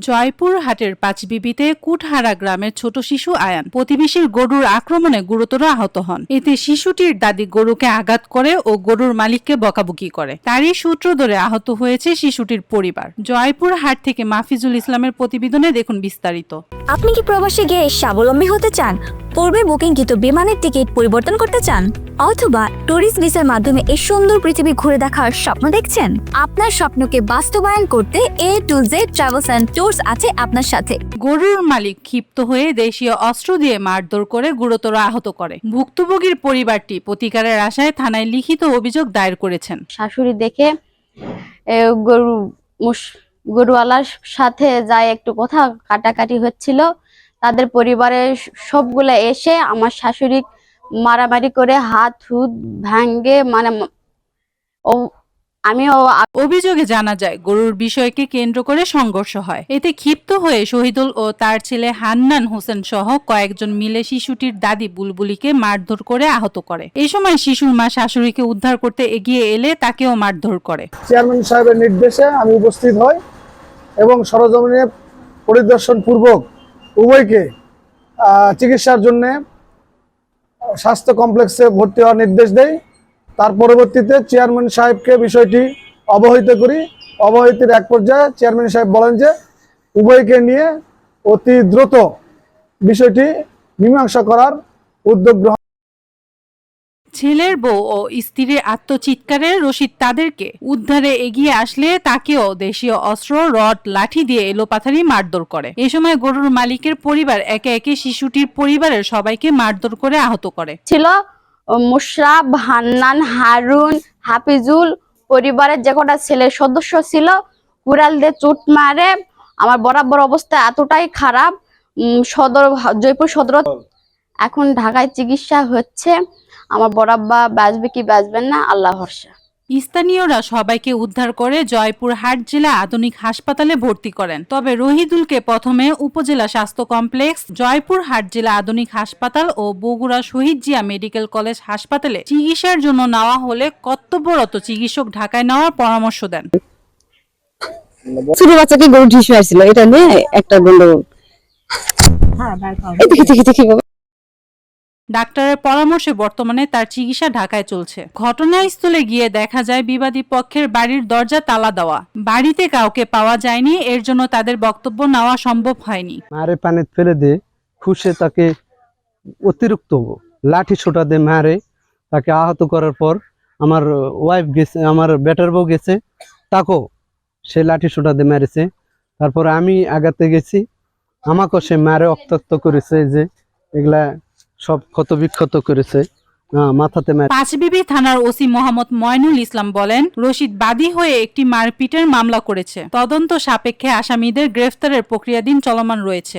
জয়পুরহাটের পাঁচবিবিতে কুটহারা গ্রামের ছোট শিশু আয়ান প্রতিবেশীর গরুর আক্রমণে গুরুতর আহত হন। এতে শিশুটির দাদি গরুকে আঘাত করে ও গরুর মালিককে বকাবকি করে। তারই সূত্র ধরে আহত হয়েছে শিশুটির পরিবার। জয়পুরহাট থেকে মাফিজুল ইসলামের প্রতিবেদনে দেখুন বিস্তারিত। আপনি কি প্রবাসে গিয়ে স্বাবলম্বী হতে চান? পূর্বে বুকিংকৃত বিমানের টিকিট পরিবর্তন করতে চান, অথবা ট্যুরিস্ট ভিসার মাধ্যমে এই সুন্দর পৃথিবী ঘুরে দেখার স্বপ্ন দেখছেন? আপনার স্বপ্নকে বাস্তবায়ন করতে A to Z travels and tours আছে আপনার সাথে। গরুর মালিক ক্ষিপ্ত হয়ে দেশীয় অস্ত্র দিয়ে মারধর করে গুরুতর আহত করে। ভুক্তভোগীর পরিবারটি প্রতিকারের আশায় থানায় লিখিত অভিযোগ দায়ের করেছেন। শাশুড়ি দেখে গরুওয়ালার সাথে যায় একটু কথা কাটাকাটি হচ্ছিল। তাদের পরিবারের সবগুলো এসে আমার শাশুড়ি মারামারি করে হাত হুত ভাঙ্গে অভিযোগে জানা যায় গরুর বিষয়কে কেন্দ্র করে সংঘর্ষ হয়। এতে ক্ষিপ্ত হয়ে শহীদুল ও তার ছেলে হান্নান হোসেন সহ কয়েকজন মিলে শিশুটির দাদি বুলবুলিকে মারধর করে আহত করে। এই সময় শিশুর মা শাশুড়িকে উদ্ধার করতে এগিয়ে এলে তাকেও মারধর করে। চেয়ারম্যান সাহেবের নির্দেশে আমি উপস্থিত হই এবং সরজমিনে পরিদর্শন পূর্বক উভয়কে চিকিৎসার জন্য স্বাস্থ্য কমপ্লেক্সে ভর্তি হওয়ার নির্দেশ দেই। তার পরবর্তীতে চেয়ারম্যান সাহেবকে বিষয়টি অবহিত করি। অবহিতের এক পর্যায়ে চেয়ারম্যান সাহেব বলেন যে উভয়কে নিয়ে অতি দ্রুত বিষয়টি মীমাংসা করার উদ্যোগ গ্রহণ। ছেলের বউ ও স্ত্রীর আত্মচিৎকারে রশিদ তাদেরকে উদ্ধারে এগিয়ে আসলে তাকেও দেশীয় অস্ত্র, রড, লাঠি দিয়ে এলোপাথারি মারধর করে। এ সময় গরুর মালিকের পরিবার একে একে শিশুটির পরিবারের সবাইকে মারধর করে আহত করে। ছিল মুশরাফ, হান্নান, হারুন, হাফিজুল, পরিবারের যে কটা ছেলের সদস্য ছিল কুড়াল দিয়ে চুট মারে। আমার বরাবর অবস্থা এতটাই খারাপ। জয়পুর সদর এখন ঢাকায় চিকিৎসা হচ্ছে। আমার বরাব্বা বাঁচবে কি বাঁচবেন না আল্লাহ ভরসা। স্থানীয়রা সবাইকে উদ্ধার করে জয়পুরহাট জেলা আধুনিক হাসপাতালে ভর্তি করেন। তবে রহিদুলকে প্রথমে উপজেলা স্বাস্থ্য কমপ্লেক্স, জয়পুরহাট জেলা আধুনিক হাসপাতাল ও বগুড়া শহীদ জিয়া মেডিকেল কলেজ হাসপাতালে চিকিৎসার জন্য নেওয়া হলে কর্তব্যরত চিকিৎসক ঢাকায় নেওয়ার পরামর্শ দেন। ছোট বাচ্চাকে গরু ঢিসে আসছিল, এটা নিয়ে একটা গন্ডগোল। ডাক্তারের পরামর্শে বর্তমানে তার চিকিৎসা ঢাকায় চলছে। ঘটনাস্থলে গিয়ে দেখা যায় বিবাদী পক্ষের বাড়ির দরজা তালা দেওয়া। বাড়িতে কাউকে পাওয়া যায়নি, এর জন্য তাদের বক্তব্য নেওয়া সম্ভব হয়নি। মারে পানি ফেলে দিয়ে খুশে তাকে অতিরিক্ত লাঠি ছোটা দিয়ে মারে তাকে আহত করার পর আমার ওয়াইফ গেছে, আমার বেটার বউ গেছে, তাকেও সে লাঠি ছোটা দিয়ে মেরেছে। তারপর আমি আগাতে গেছি, আমাকেও সে মারে অক্তাক্ত করেছে, যে এগুলা সব ক্ষত বিক্ষত করেছে, মাথাতে মারে। পাঁচবিবি থানার ওসি মোহাম্মদ ময়নুল ইসলাম বলেন, রশিদ বাদী হয়ে একটি মারপিটের মামলা করেছে। তদন্ত সাপেক্ষে আসামিদের গ্রেফতারের প্রক্রিয়াধীন চলমান রয়েছে।